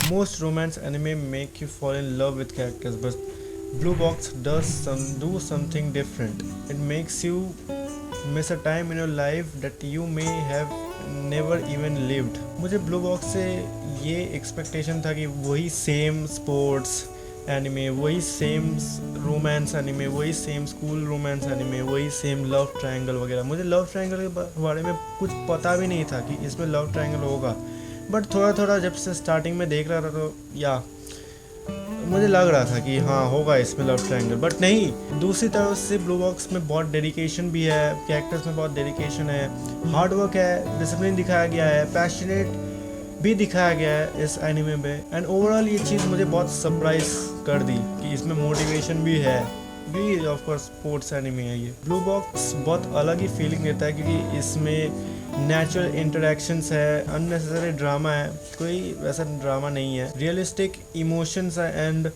Most romance anime make you fall in love with characters, but Blue Box do something different. It makes you miss a time in your life that you may have never even lived. मुझे blue box से ये expectation था कि वही same sports anime, वही same romance anime, वही same school romance anime, वही same love triangle वगैरह. मुझे लव ट्रायंगल के बारे में कुछ पता भी नहीं था कि इसमें लव ट्रायंगल होगा, बट थोड़ा थोड़ा जब से स्टार्टिंग में देख रहा था तो या मुझे लग रहा था कि हाँ होगा इसमें लव ट्रायंगल. बट नहीं, दूसरी तरफ से ब्लू बॉक्स में बहुत डेडिकेशन भी है, कैरेक्टर्स में बहुत डेडिकेशन है, हार्ड वर्क है, डिसिप्लिन दिखाया गया है, पैशनेट भी दिखाया गया है इस एनिमे में. एंड ओवरऑल ये चीज़ मुझे बहुत सरप्राइज कर दी कि इसमें मोटिवेशन भी है, भी ऑफ कोर्स स्पोर्ट्स एनिमे है. ये ब्लू बॉक्स बहुत अलग ही फीलिंग देता है क्योंकि इसमें नेचुरल इंटरेक्शंस है, अननेसेसरी ड्रामा है, कोई वैसा ड्रामा नहीं है, रियलिस्टिक इमोशंस है एंड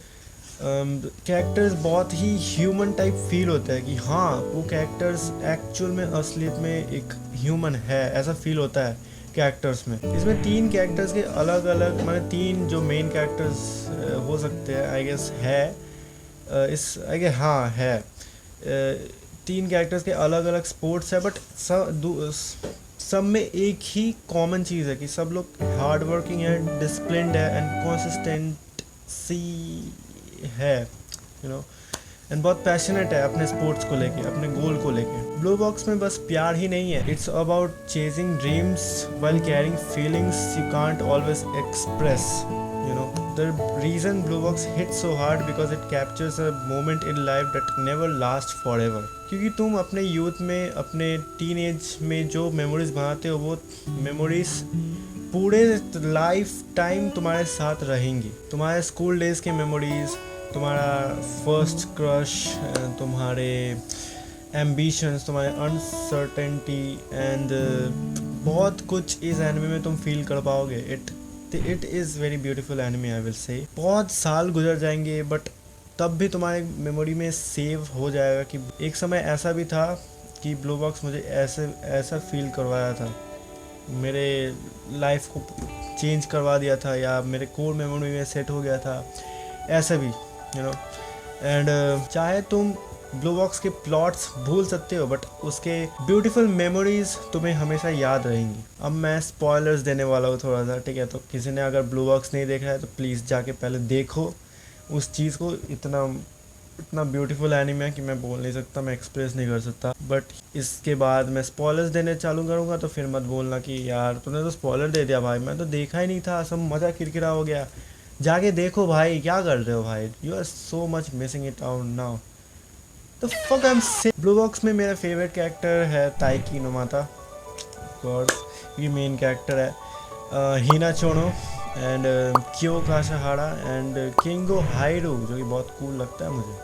कैरेक्टर्स बहुत ही ह्यूमन टाइप फील होता है कि हाँ वो कैरेक्टर्स एक्चुअल में असलियत में एक ह्यूमन है, ऐसा फील होता है कैरेक्टर्स में. इसमें 3 कैरेक्टर्स के अलग अलग, मतलब 3 जो मेन कैरेक्टर्स हो सकते हैं आई गेस है, इस आई गेस हाँ है, 3 कैरेक्टर्स के अलग अलग स्पोर्ट्स है, बट सब में एक ही कॉमन चीज़ है कि सब लोग हार्ड वर्किंग है, डिसिप्लिन्ड है एंड कंसिस्टेंसी है, यू नो, एंड बहुत पैशनेट है अपने स्पोर्ट्स को लेके, अपने गोल को लेके. ब्लू बॉक्स में बस प्यार ही नहीं है, it's about chasing dreams while carrying feelings you can't always express. You know, the reason Blue Box hits so hard because it captures a moment in life that never lasts forever. क्योंकि तुम अपने youth में, अपने teenage में जो memories बनाते हो वो मेमोरीज पूरे लाइफ टाइम तुम्हारे साथ रहेंगी. तुम्हारे स्कूल डेज के मेमोरीज, तुम्हारा फर्स्ट क्रश, तुम्हारे एम्बिशंस, तुम्हारे अनसर्टेनिटी एंड बहुत कुछ इस एनिमे में तुम फील कर पाओगे. It is very beautiful anime I will say. बहुत साल गुजर जाएंगे बट तब भी तुम्हारे मेमोरी में सेव हो जाएगा कि एक समय ऐसा भी था कि ब्लू बॉक्स मुझे ऐसा फील करवाया था, मेरे लाइफ को चेंज करवा दिया था या मेरे कोर मेमोरी में सेट हो गया था, ऐसा भी यू नो. एंड चाहे तुम ब्लू बॉक्स के प्लॉट्स भूल सकते हो बट उसके ब्यूटीफुल मेमोरीज तुम्हें हमेशा याद रहेंगी. अब मैं स्पॉयलर्स देने वाला हूँ थोड़ा सा, ठीक है, तो किसी ने अगर ब्लू बॉक्स नहीं देखा है तो प्लीज़ जाके पहले देखो उस चीज़ को. इतना ब्यूटीफुल एनिमे है कि मैं बोल नहीं सकता, मैं एक्सप्रेस नहीं कर सकता. बट इसके बाद मैं स्पॉयलर्स देने चालू करूँगा तो फिर मत बोलना कि यार तूने तो स्पॉयलर दे दिया भाई, मैं तो देखा ही नहीं था, सब मज़ा किरकिरा हो गया. जाके देखो भाई, क्या कर रहे हो भाई, you are so much missing it out now. तो fuck I am say. Blue box में मेरा फेवरेट कैरेक्टर है ताइकी नोमाता, ऑफकोर्स ये मेन कैरेक्टर है. हिना चोनो एंड क्यो कासाहारा एंड किंगो हाइरू जो कि बहुत कूल लगता है मुझे.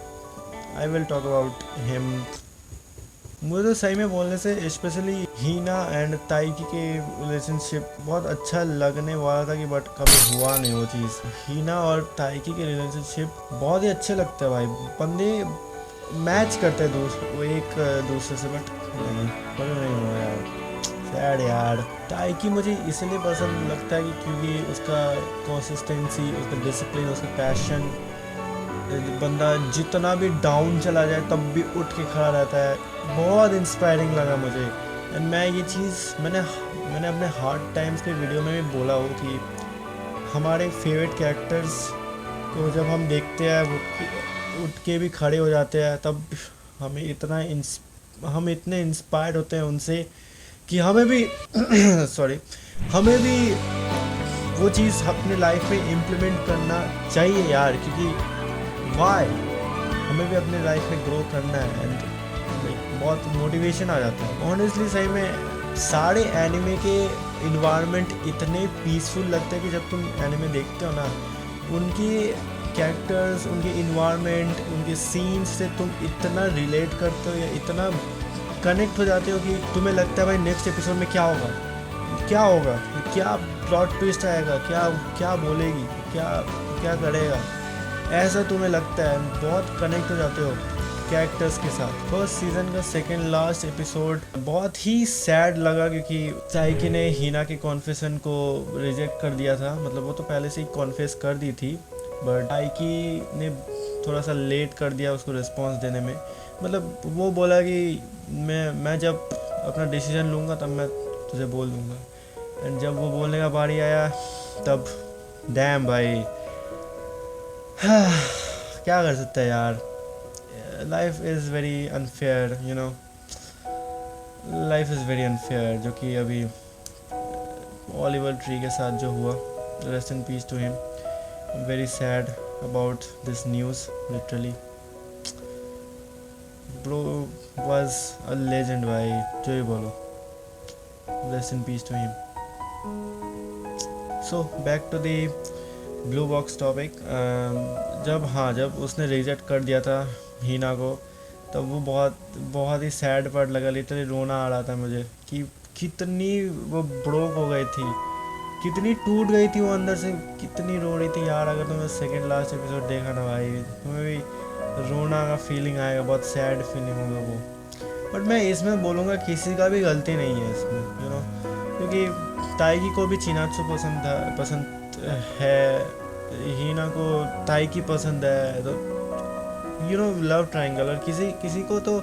I will talk about him. मुझे तो सही में बोलने से स्पेशली हीना एंड ताइकी के रिलेशनशिप बहुत अच्छा लगने वाला था कि बट कभी हुआ नहीं वो चीज़. हीना और ताइकी के रिलेशनशिप बहुत ही अच्छे लगते हैं भाई, बंदे मैच करते हैं एक दूसरे से, बट नहीं हुआ यार, सैड यार. ताइकी मुझे इसलिए पसंद लगता है कि क्योंकि उसका कंसिस्टेंसी, उसका डिसिप्लिन, उसका पैशन, बंदा जितना भी डाउन चला जाए तब भी उठ के खड़ा रहता है, बहुत इंस्पायरिंग लगा मुझे. एंड मैं ये चीज़ मैंने अपने हार्ड टाइम्स के वीडियो में भी बोला हो कि हमारे फेवरेट कैरेक्टर्स को जब हम देखते हैं वो उठ के भी खड़े हो जाते हैं तब हम इतने इंस्पायर्ड होते हैं उनसे कि हमें भी हमें भी वो चीज़ अपने लाइफ में इम्प्लीमेंट करना चाहिए यार, क्योंकि वाई हमें भी अपने लाइफ में ग्रो करना है. एंड बहुत मोटिवेशन आ जाता है ऑनेस्टली. सही में सारे एनिमे के इन्वायरमेंट इतने पीसफुल लगते हैं कि जब तुम एनिमे देखते हो ना, उनकी कैरेक्टर्स, उनके इन्वायरमेंट, उनके सीन्स से तुम इतना रिलेट करते हो या इतना कनेक्ट हो जाते हो कि तुम्हें लगता है भाई नेक्स्ट एपिसोड में क्या होगा, क्या प्लॉट ट्विस्ट आएगा, क्या बोलेगी, क्या करेगा, ऐसा तुम्हें लगता है. बहुत कनेक्ट हो जाते हो कैरेक्टर्स के साथ। फर्स्ट सीजन का सेकंड लास्ट एपिसोड बहुत ही सैड लगा क्योंकि ताइकी ने हीना के कॉन्फेशन को रिजेक्ट कर दिया था। मतलब वो तो पहले से ही कॉन्फेस कर दी थी, बट ताइकी ने थोड़ा सा लेट कर दिया उसको रिस्पॉन्स देने में। मतलब वो बोला कि मैं जब अपना डिसीजन लूँगा तब मैं तुझे बोल दूँगा। एंड जब वो बोलने का बारी आया तब डैम भाई, क्या कर सकते हैं यार। Life is very unfair, you know, life is very unfair. जो कि अभी ओलिवर ट्री के साथ जो हुआ, rest in peace to him. Very sad about this news, literally. Bro was a legend भाई, जो ही बोलो, rest in peace to him. So back to the blue box topic. जब उसने रिजेक्ट कर दिया था हीना को, तब वो बहुत ही सैड पार्ट लगा। लिटरली रोना आ रहा था मुझे कि कितनी वो ब्रोक हो गई थी, कितनी टूट गई थी वो अंदर से, कितनी रो रही थी यार। अगर तुमने सेकंड लास्ट एपिसोड देखा ना भाई, तुम्हें भी रोना का फीलिंग आएगा, बहुत सैड फीलिंग होगा वो। बट मैं इसमें बोलूँगा किसी का भी गलती नहीं है इसमें, यू नो, क्योंकि ताइकी को भी चिनात्सु पसंद है, हीना को ताइकी पसंद है, तो यू नो लव ट्रायंगल। और किसी को तो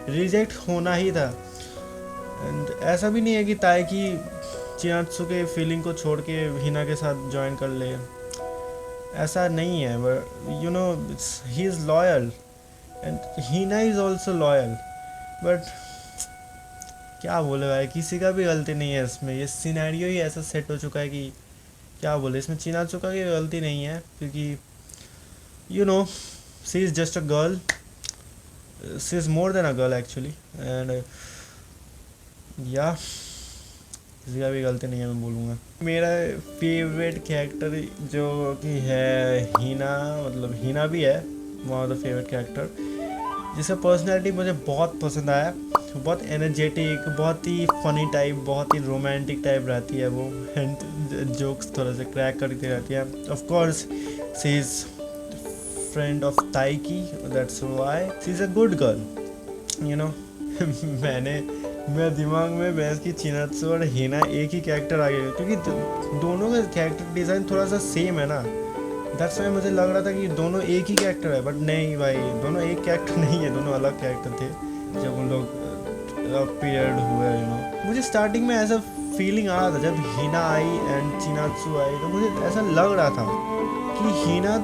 रिजेक्ट होना ही था। एंड ऐसा भी नहीं है कि ताइकी चिनात्सु के फीलिंग को छोड़ के हीना के साथ ज्वाइन कर ले, ऐसा नहीं है। But you know he is loyal and Hina is also loyal. But क्या बोले भाई, किसी का भी गलती नहीं है इसमें। ये सिनेरियो ही ऐसा सेट हो चुका है कि क्या बोले, इसमें चिनात्सु का की गलती नहीं है, क्योंकि you know she is just a girl, she is more than a girl actually. And या किसी का भी गलती नहीं है, मैं बोलूँगा। मेरा फेवरेट कैरेक्टर जो कि है हीना, मतलब हीना भी है one of the favourite character, जिसका पर्सनैलिटी मुझे बहुत पसंद आया। बहुत एनर्जेटिक, बहुत ही फनी टाइप, बहुत ही रोमांटिक टाइप रहती है वो। एंड जोक्स थोड़ा सा क्रैक करती रहती है। Of course she is friend of Taiki, that's why she is a good girl, you know. मेरे दिमाग में बहस की चिनात्सु और हीना एक ही कैरेक्टर आ गया, क्योंकि दोनों का कैरेक्टर डिज़ाइन थोड़ा सा सेम है ना। दैट्स वाई मुझे लग रहा था कि दोनों एक ही कैरेक्टर है, बट नहीं भाई, दोनों एक कैरेक्टर नहीं है, दोनों अलग कैरेक्टर थे जब उन लोग अपीयर्ड हुए, यू नो। मुझे स्टार्टिंग में ऐसा फीलिंग आ रहा था जब हीना आई एंड चिनात्सु आई, तो मुझे ऐसा लग रहा था कि हीना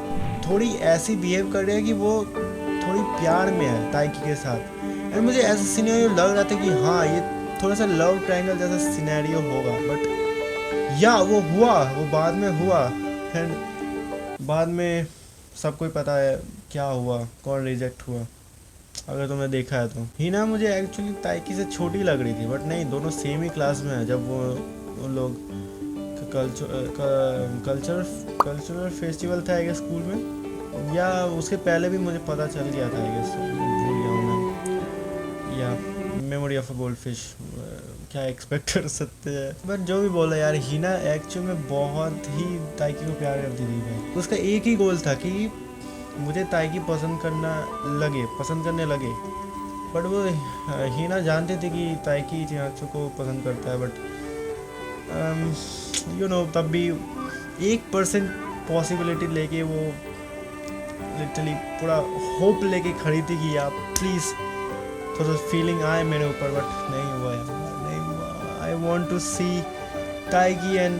थोड़ी ऐसी बिहेव कर रही है कि वो थोड़ी प्यार में है ताइकी के साथ। एंड मुझे ऐसा सिनेरियो लग रहा था कि हाँ, ये थोड़ा सा लव ट्रायंगल जैसा सिनेरियो होगा। बट या वो हुआ, वो बाद में हुआ। एंड बाद में सबको ही पता है क्या हुआ, कौन रिजेक्ट हुआ, अगर तुमने देखा है तो। हीना मुझे एक्चुअली ताइकी से छोटी लग रही थी, बट नहीं, दोनों सेम ही क्लास में है। जब वो उन लोग कल्चरल फेस्टिवल था आई स्कूल में, या उसके पहले भी मुझे पता चल गया था, आई गेस, भूल गया हूँ मैं। या memory of a gold fish, क्या एक्सपेक्ट कर सकते हैं। बट जो भी बोला यार, हीना एक्चुअल में बहुत ही ताइकी को प्यार करती थी भाई। उसका एक ही गोल था कि मुझे ताइकी पसंद करने लगे। बट वो हीना जानते थे कि ताइकी चिनात्सु को पसंद करता है। बट यू नो तब भी 1% पॉसिबिलिटी लेके वो लिटरली पूरा होप लेके खड़ी थी कि आप प्लीज़ थोड़ा फीलिंग आए मेरे ऊपर। बट नहीं हुआ यार, नहीं हुआ। I want to see Taiki and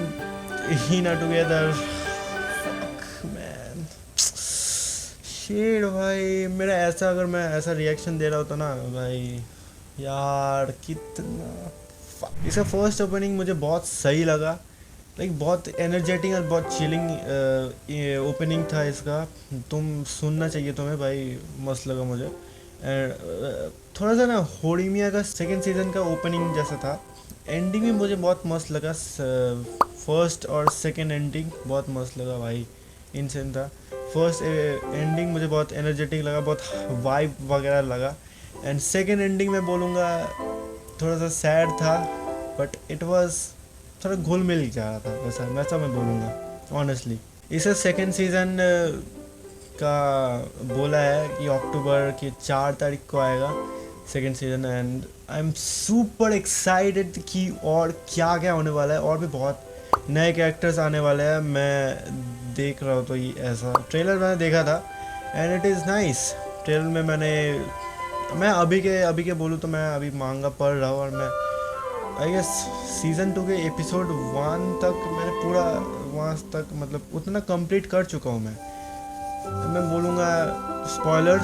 Hina together. Man शेड भाई, मेरा ऐसा, अगर मैं ऐसा रिएक्शन दे रहा होता ना भाई, यार कितना। इसका फर्स्ट ओपनिंग मुझे बहुत सही लगा, लाइक बहुत एनर्जेटिक और बहुत चिलिंग ओपनिंग था इसका। तुम सुनना चाहिए तुम्हें भाई, मस्त लगा मुझे। एंड थोड़ा सा ना होरीमिया का सेकेंड सीज़न का ओपनिंग जैसा था। एंडिंग भी मुझे बहुत मस्त लगा, फर्स्ट और सेकेंड एंडिंग बहुत मस्त लगा भाई, इनसेन था। फर्स्ट एंडिंग मुझे बहुत एनर्जेटिक लगा, बहुत वाइब वगैरह लगा। एंड सेकेंड एंडिंग में बोलूँगा थोड़ा सा सैड था, बट इट वाज थोड़ा घुल मिल जा रहा था, वैसा मैं बोलूँगा ऑनेस्टली। इसका सेकेंड सीज़न का बोला है कि अक्टूबर की 4 तारीख को आएगा second season, and I am super excited कि और क्या क्या होने वाला है, और भी बहुत नए कैरेक्टर्स आने वाले हैं। मैं देख रहा हूँ तो ये ऐसा ट्रेलर मैंने देखा था and it is nice. Trailer में मैं अभी के बोलूँ तो मैं अभी मांगा पढ़ रहा हूँ, और मैं आई गेस सीज़न 2 के एपिसोड 1 तक मैंने पूरा वहाँ तक मतलब उतना कंप्लीट कर चुका हूँ। मैं बोलूँगा स्पॉइलर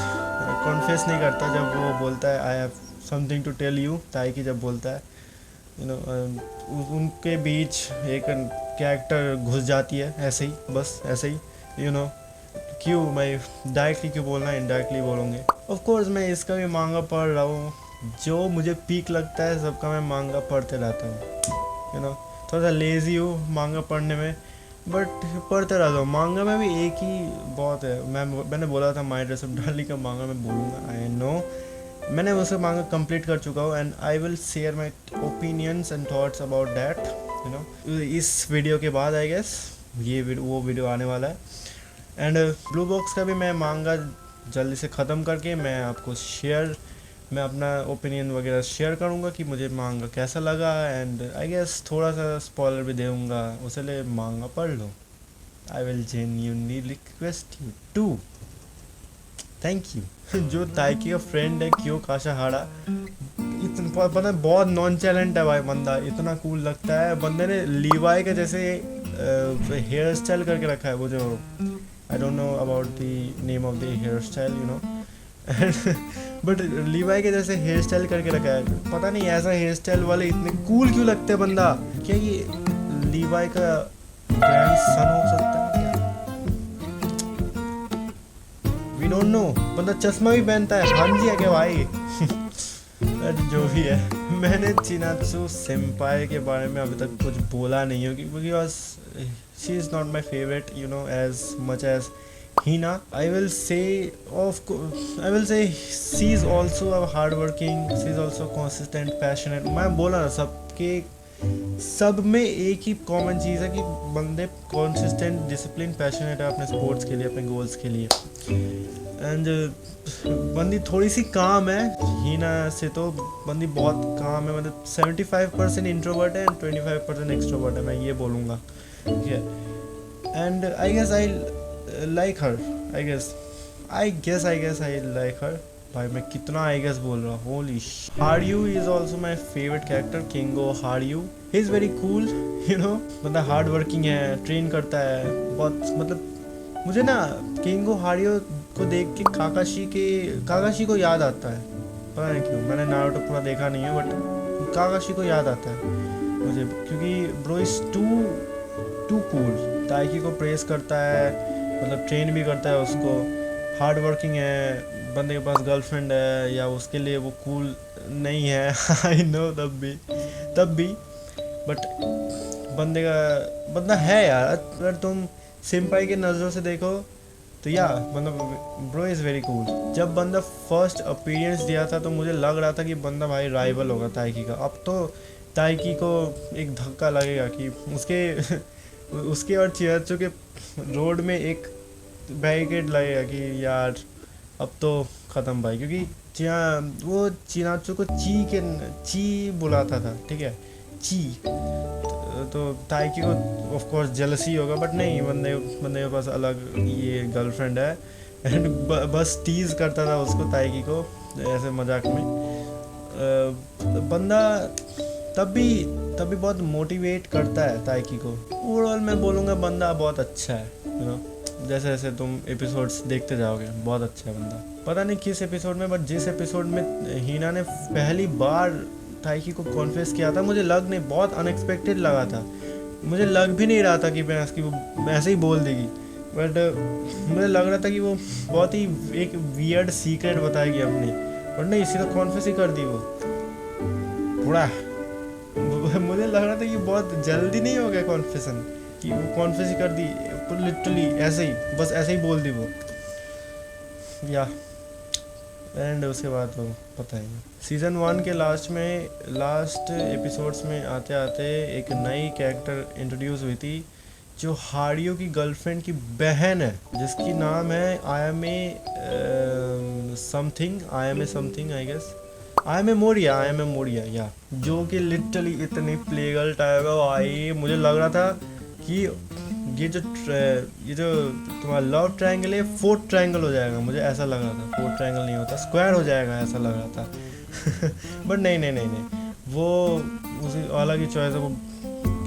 कॉन्फेस नहीं करता जब वो बोलता है I have something to tell you, Taiki जब बोलता है यू नो उनके बीच एक कैरेक्टर घुस जाती है ऐसे ही, बस ऐसे ही यू नो। क्यों मैं डायरेक्टली क्यों बोलना, इनडायरेक्टली बोलूँगे। ऑफ कोर्स मैं इसका भी मांगा पढ़ रहा हूँ, जो मुझे पीक लगता है सबका मैं मांगा पढ़ते रहता हूँ। यू नो थोड़ा सा लेज़ी हूँ मांगा पढ़ने में, बट पढ़ते रहता हूँ। मांगा में भी एक ही बहुत है। मैंने बोला था माई ड्रेस ऑफ डार्ली का मांगा मैं बोलूँगा, आई नो मैंने उसे मांगा कंप्लीट कर चुका हूँ, and I will share my opinions and thoughts about that you know इस वीडियो के बाद। आई गेस वो वीडियो आने वाला है, एंड ब्लू बॉक्स का भी मैं मांगा जल्दी से ख़त्म करके मैं अपना ओपिनियन वगैरह शेयर करूँगा कि मुझे मांगा कैसा लगा, एंड आई गेस थोड़ा सा स्पॉइलर भी दूँगा, उसे ले मांगा पढ़ लो। I will genuinely request you to, thank you. जो ताइकी का फ्रेंड है क्यों काशाहारा, इतना पता है बहुत नॉन चैलेंट है भाई बंदा, इतना कूल लगता है। बंदे ने लीवाई के जैसे हेयर स्टाइल करके रखा है, वो जो I don't know about the name of the hair style you know, but Levi के जैसे हेयर स्टाइल करके रखा है। पता नहीं ऐसा हेयर स्टाइल वाले इतने कूल क्यों लगते हैं बंदा। क्या ये लीवाई का ग्रैंड सन हो सकता है क्या, वी डोंट नो। बंदा चश्मा भी पहनता है, हाँ जी है क्या भाई। जो भी है, मैंने चिनात्सु सेंपाई के बारे में अभी तक कुछ बोला नहीं हो, because she is not my favourite you know as much as Hina. I will say she is also a hardworking, she is also consistent, passionate. मैं बोला ना सब में एक ही कॉमन चीज़ है कि बंदे consistent, disciplined, passionate है अपने स्पोर्ट्स के लिए, अपने गोल्स के लिए, एंड बंदी थोड़ी सी काम है। हीना से तो बंदी बहुत काम है, मतलब 75% इंट्रोवर्ट है एंड 25% एक्सट्रोवर्ट है, मैं ये बोलूँगा ठीक है। And I guess I like her, I guess I like her। भाई मैं कितना I guess बोल रहा हूँ, holy shit। Haryu is also my favorite character, Kingo Haryu। He is very cool, you know। बंदा हार्ड वर्किंग है, train करता है बहुत, मतलब मुझे ना किंगो हारियो को देख के काकाशी को याद आता है, पता नहीं क्यों। मैंने नारुतो पूरा देखा नहीं है, बट काकाशी को याद आता है मुझे, क्योंकि ब्रो इज टू कूल। ताइकी को प्रेस करता है, मतलब ट्रेन भी करता है उसको, हार्ड वर्किंग है, बंदे के पास गर्लफ्रेंड है या उसके लिए वो कूल नहीं है। आई नो तब भी बट बंदा है यार। अगर तुम सिंपाई के नज़रों से देखो तो या मतलब ब्रो इज़ वेरी कूल। जब बंदा फर्स्ट अपीयरेंस दिया था तो मुझे लग रहा था कि बंदा भाई राइवल होगा ताइकी का। अब तो ताइकी को एक धक्का लगेगा कि उसके और चियाचू के रोड में एक बैरिकेड लगेगा कि यार अब तो ख़त्म भाई, क्योंकि वो चिनाचू को ची बुलाता था, ठीक है, ची। तो ताइकी को ऑफ कोर्स जेलसी होगा, बट नहीं, बंदे के पास अलग ये गर्लफ्रेंड है, एंड बस टीज़ करता था उसको, ताइकी को, ऐसे मजाक में। बंदा तब भी बहुत मोटिवेट करता है ताइकी को। ओवरऑल मैं बोलूँगा बंदा बहुत अच्छा है, यू नो। जैसे जैसे तुम एपिसोड्स देखते जाओगे बहुत अच्छा है बंदा। पता नहीं किस एपिसोड में, बट जिस एपिसोड में हीना ने पहली बार ताइकी को कॉन्फेस किया था, मुझे बहुत अनएक्सपेक्टेड लगा था। मुझे लग भी नहीं रहा था कि वो ऐसे ही बोल देगी, बट मुझे लग रहा था कि वो बहुत ही एक वियर्ड सीक्रेट बताएगी अपनी, और नहीं, सीधा कॉन्फेस ही कर दी वो थोड़ा। मुझे लग रहा था कि बहुत जल्दी नहीं हो गया कॉन्फेशन, कि वो कॉन्फेस ही कर दी लिटरली, ऐसे ही, बस ऐसे ही बोल दी वो, या एंड उसके बाद वो पता ही नहीं। सीज़न 1 के लास्ट एपिसोड्स में आते आते एक नई कैरेक्टर इंट्रोड्यूस हुई थी, जो हारियो की गर्लफ्रेंड की बहन है, जिसकी नाम है I am a something I guess, I am a Moria या, जो कि लिटरली इतनी प्लेगल टाइप है भाई। मुझे लग रहा था कि ये जो तुम्हारा लव ट्रायंगल है फोर्थ ट्रायंगल हो जाएगा, मुझे ऐसा लग रहा था। फोर्थ ट्रायंगल नहीं होता, स्क्वायर हो जाएगा ऐसा लग रहा था। बट नहीं, वो उसी अलग ही चॉइस है। वो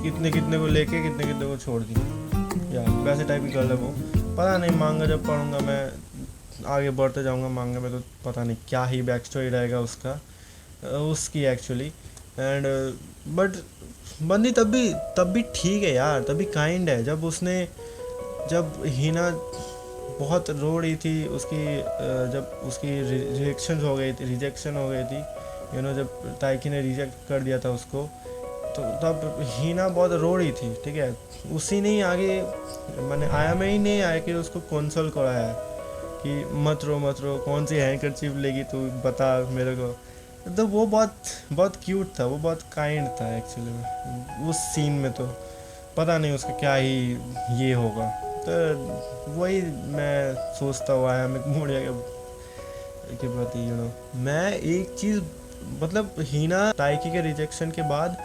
कितने कितने को लेके कितने कितने को छोड़ दी या वैसे टाइप की गर्ल है वो। पता नहीं, मांगा जब पढ़ूंगा मैं, आगे बढ़ते जाऊंगा मांगा में, तो पता नहीं क्या ही बैक स्टोरी रहेगा उसकी एक्चुअली। एंड बट बंदी तब भी ठीक है यार, तब भी काइंड है। जब हीना बहुत रो रही थी जब उसकी रिजेक्शन हो गई थी, जब ताइकी ने रिजेक्ट कर दिया था उसको, तो तब हीना बहुत रो रही थी, ठीक है। उसी ने आगे मैंने आया में ही नहीं आया कि उसको कंसोल कराया कि मत रो, कौन सी हैंकरचीफ लेगी तू बता मेरे को। तो वो बहुत क्यूट था, वो बहुत काइंड था एक्चुअली में उस सीन में। तो पता नहीं उसका क्या ही ये होगा। तो वही मैं सोचता हुआ है मैं मोड़िया के प्रति मैं एक चीज़, मतलब हीना ताइकी के रिजेक्शन के बाद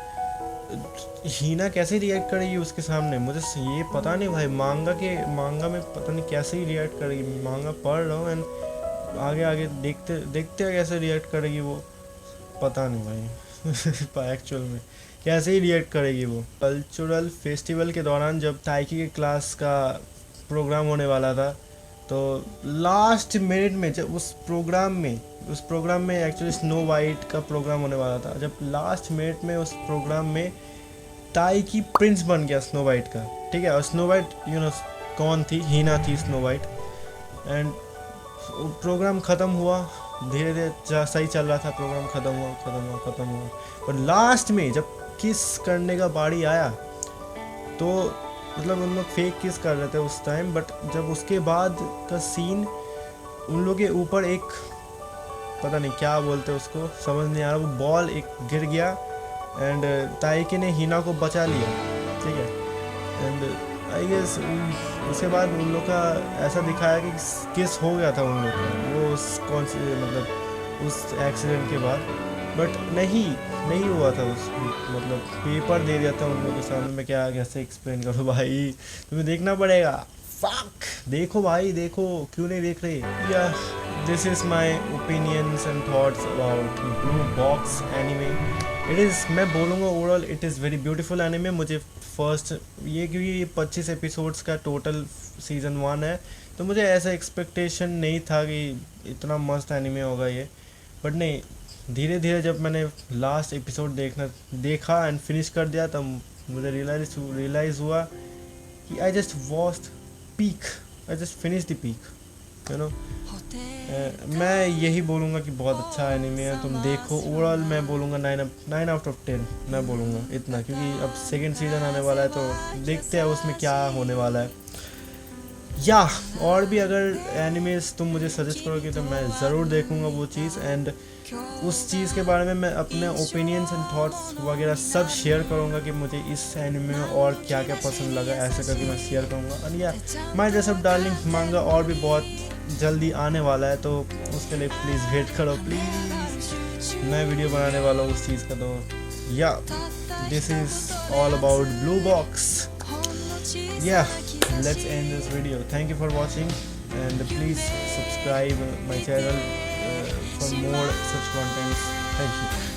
हीना कैसे रिएक्ट करेगी उसके सामने, मुझे ये पता नहीं भाई। मांगा में पता नहीं कैसे ही रिएक्ट करेगी। मांगा पढ़ रहा हूँ एंड आगे देखते कैसे रिएक्ट करेगी वो, पता नहीं भाई। एक्चुअल में कैसे ही रिएक्ट करेगी वो। कल्चरल फेस्टिवल के दौरान जब ताइकी के क्लास का प्रोग्राम होने वाला था, तो लास्ट मिनट में जब उस प्रोग्राम में एक्चुअली स्नो वाइट का प्रोग्राम होने वाला था, जब लास्ट मिनट में उस प्रोग्राम में ताइकी प्रिंस बन गया स्नो वाइट का, ठीक है। और स्नो वाइट कौन थी? हीना थी स्नो वाइट। एंड प्रोग्राम ख़त्म हुआ, धीरे धीरे सही चल रहा था प्रोग्राम, ख़त्म हुआ। और लास्ट में जब किस करने का बारी आया, तो मतलब उन लोग फेक किस कर रहे थे उस टाइम, बट जब उसके बाद का सीन, उन लोग के ऊपर एक पता नहीं क्या बोलते उसको, समझ नहीं आ रहा, वो बॉल एक गिर गया एंड ताइकी ने हीना को बचा लिया, ठीक है। एंड आई गेस उसके बाद उन लोग का ऐसा दिखाया कि किस हो गया था उन लोग का, वो कौन सी मतलब उस एक्सीडेंट के बाद। बट नहीं हुआ था उस, मतलब पेपर दे दिया था उन लोगों के सामने। मैं क्या कैसे एक्सप्लेन करूँ भाई, तुम्हें देखना पड़ेगा। फक, देखो भाई देखो, क्यों नहीं देख रहे। या this is my opinions and thoughts about blue box anime. It is, मैं बोलूँगा overall it is very beautiful anime. मुझे फर्स्ट क्योंकि ये 25 एपिसोड्स का टोटल सीज़न 1 है, तो मुझे ऐसा एक्सपेक्टेशन नहीं था कि इतना मस्त एनिमे होगा ये। बट नहीं, धीरे धीरे जब मैंने लास्ट एपिसोड देखा एंड फिनिश कर दिया, तब मुझे रियलाइज़ हुआ कि I just watched peak, I just finish the peak, मैं यही बोलूँगा कि बहुत अच्छा एनिमे है, तुम देखो। ओवरऑल मैं बोलूँगा 9 आउट ऑफ 10 मैं बोलूँगा इतना, क्योंकि अब सेकेंड सीज़न आने वाला है, तो देखते हैं उसमें क्या होने वाला है। या और भी अगर एनिमेज तुम मुझे सजेस्ट करोगे तो मैं ज़रूर देखूँगा वो चीज़, एंड उस चीज़ के बारे में मैं अपने ओपिनियंस एंड थॉट्स वगैरह सब शेयर करूँगा कि मुझे इस एनिमे में और क्या क्या पसंद लगा, ऐसे करके मैं शेयर करूँगा। और या माय ड्रेस अप डार्लिंग मांगा और भी बहुत जल्दी आने वाला है, तो उसके लिए प्लीज़ वेट करो प्लीज़, मैं वीडियो बनाने वाला हूँ उस चीज़ का। तो या this is all about blue box. Yeah, let's end this video. Thank you for watching, and please subscribe my channel for more such contents. Thank you.